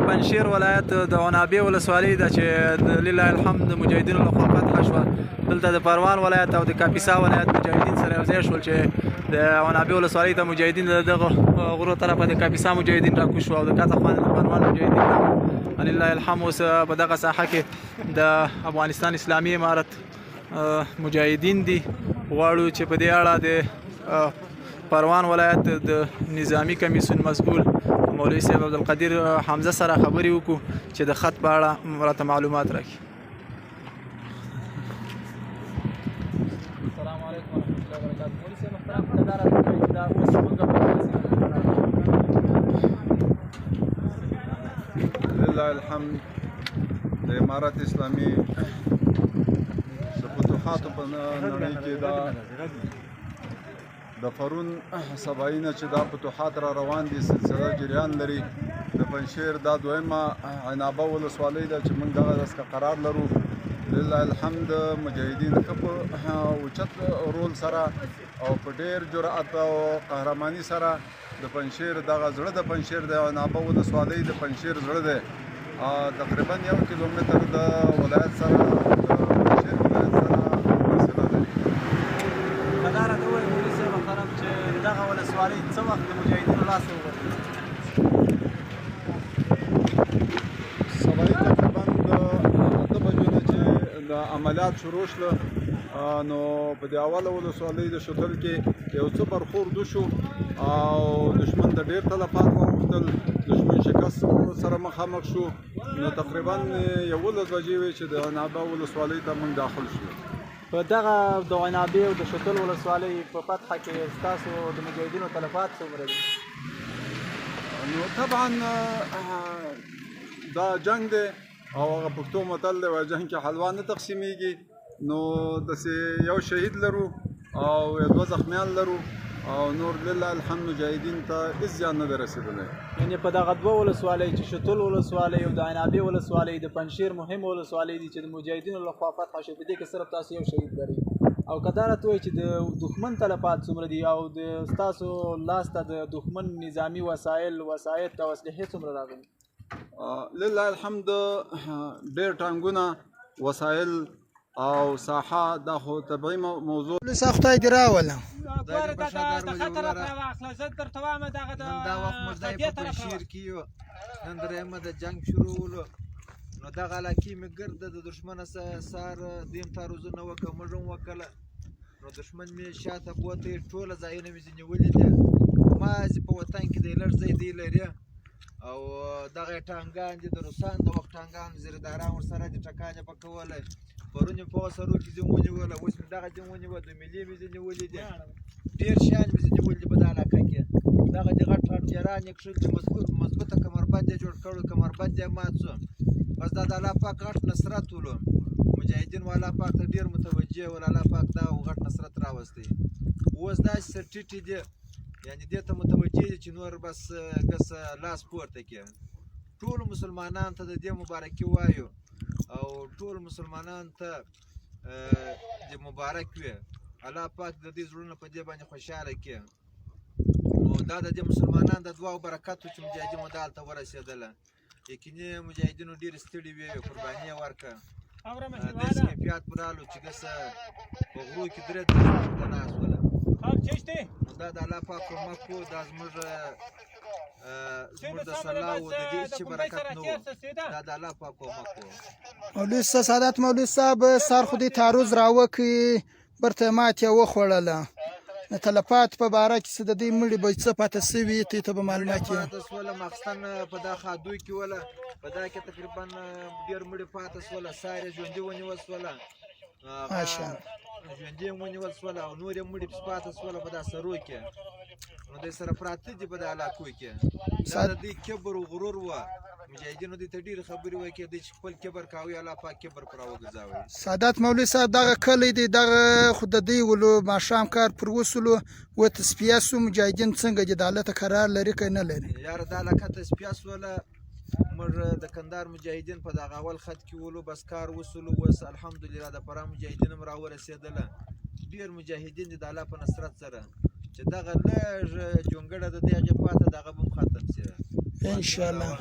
پنجشیر ولایت د عنابې ولسوالۍ ده چې لله الحمد د مجاهدینو لخوا فتح شوه. دلته د پروان ولایت او د کاپیسا ولایت مجاهدین سره یو ځای شول چې د عنابې ولسوالۍ ته مجاهدین د دغه غرو طرفه د کاپیسا مجاهدین راکوز شو او د کاته خوا د پروان مجاهدین راغلل. لله الحمد اوس په دغه ساحه کې د افغانستان اسلامي امارت مجاهدین دي. غواړو چې په دې اړه د پروان ولایت د نظامی کمیسیون مسؤل مولوي صاحب عبدالقدیر حمزه سره خبرې وکړو چې د خط په اړه راته معلومات راکړي. السلام علیکم ورحمۃ اللہ وبرکاتہ. مولوي صاحب محترم دا راته چې دا اوس موږ لله الحمد د امارت اسلامي د فتوحاتو په نړۍ کې دا د پرون سبایي نه چې دا فتوحات را روان دي سلسله جریان لري. د پنجشیر دا دویمه عنابه ولسوالۍ ده چې موږ دغه داسې قرار لرو. لله الحمد مجاهدین ښه په اوچت رول سره او په ډېر جرأت او قهرماني سره د پنجشیر دغه زړه د پنجشیر د عنابه ولسوالۍ د پنجشیر زړه دی. تقریبا 1 کیلومتر د ولایت سره د پنجشیر ولایت سره فاصله لري. دا راته ووایه مولوي صاحب محترم چې دغه ولسوالۍ څه وخت د مجاهدینو لاس ته ووتله؟ سبایي تقریبا د 8 بجو نه چې د عملیات شروع شله نو په دې اوله ولسوالۍ د شتل کې یو څه برخورد وشو او دشمن ته ډېر تلفات واوښتل. دشمن شکست سره مخامخ شو. نو تقریبا 11 بجې وې چې د عنابه ولسوالۍ ته موږ داخل شو. په دغه د عنابې او د شتل ولسوالۍ په فتحه کې ستاسو د مجاهدینو تلفات څومره دي؟ نو طبعا دا جنگ دی او هغه پښتو متل دی وایي جنگ کې حلوا نه تقسیمیږي. نو داسې یو شهید لرو او 2 زخمیان لرو او نور لله الحمد مجاهدین ته هېڅ زیان نه دی رسېدلی. یعنې په دغه 2 ولسوالۍ چې شتل ولسوالۍ او د عنابې ولسوالۍ د پنجشیر مهمه ولسوالۍ دي چې د مجاهدینو لخوا فتح شوې، په دې کې صرف تاسو یو شهید لرئ. او که دا راته وایي چې د دښمن تلفات څومره دي او د ستاسو لاس ته د دښمن نظامي وسایل او اسلحې څومره راغلي؟ لله الحمد ډېر ټانګونه وسایل او ساحه دا خو طبیعي موضوع لسه خدای دې راوله. دا وخت موږ په پنجشیر کې یو نن درېیمه د جنګ شروع ولو نو دغه علاقې مې ګرده د دښمن سار دیم تاروزونه وکړه موږ هم وکړله نو دښمن مې شاته بوته ټوله ځایونه مې ځینې ولیدې. مازې په وطن کې دی لږ ځای دی لري او دغه ټانګان دي د روسان د وخت ټانګان زیرداران ورسره دي ټکانې به کولی. پرون مې په وسرو کې ځین ونیوله اوس مې دغه ځین ونیوه د ملي مې ځینې ولیدې ډېر شیان مې ځینې ولیدې په دغه علاقه کې. دغه دې غټ غټ جران یې کښلي مضبوطه کمربند یې جوړ کړو کمربند یې مات شو. بس دا د الله پاک غټ نصرت ولو مجاهدین و الله پاک ته ډېر متوجه ول. الله پاک دا غټ نصرت راوستی. اوس داسې سرټیټې دي یعنې دې ته متوجه دي چې نور بس ګس لاس پورته کړي. ټولو مسلمانانو ته د دې مبارکي وایو او ټول مسلمانانو ته د مبارک وي. الله پاک د دې زړونه په دې باندې خوشحاله کړي. نو دا د دې مسلمانانو د دعا او برکاتو چې مجاهدین مو دلته ورسېدله. یقیني مجاهدینو ډېر ستړي وي قرباني یې ورکړه. داسې کیفیت پرالو چې ګسه په غرو کې 3 ته ناست وله. نو دا د الله پاک کومک و. دا زموږ د صلاح و د دې هېڅ برکت نه و. دا د الله پاک کومک و. مولوي صاحب سعادت مولوي صاحب سار خو دې تعرض راوکړي برته ماتې وخوړله. د تلفات په باره کې څه د دې مړي به څه پاته سوي ته به معلومات یې پاته سوله ماخستن په دا خادوی کې وله په دا کې تقریبا ډېر مړي پاته سوله. سار یې ژوندي ونیول سوله ژوندي یې ونیول سوله او نور یې مړي پسې پاته سوله په دا سرو کې. نو دوی سره پراته دي په دې علاقو کې. دا د دوی کبر او غرور وه. مجاهدینو دوی ته ډېرې خبرې وکړې دوی چې خپل کبر کاوه الله پاک کبر پر راوګرځاوه. سعادت مولوي صاحب دغه کلی دی دغه خو د دوی ولو ماښام کار پر وسلو و تصفیه سو. مجاهدین څنګه دي د هلته قرار لري که نه لري؟ یاره دا علاقه تصفیه سوله. موږ د کندهار مجاهدین په دغه اول خط کې ولو بس کار وسلو. اوس الحمدلله د فراه مجاهدین هم راورسېدله. ډېر مجاهدین دي د الله په نصرت سره چې دغه لږ جونګړه د دې هغې پاته دغه به هم ختم شي انشاءالله.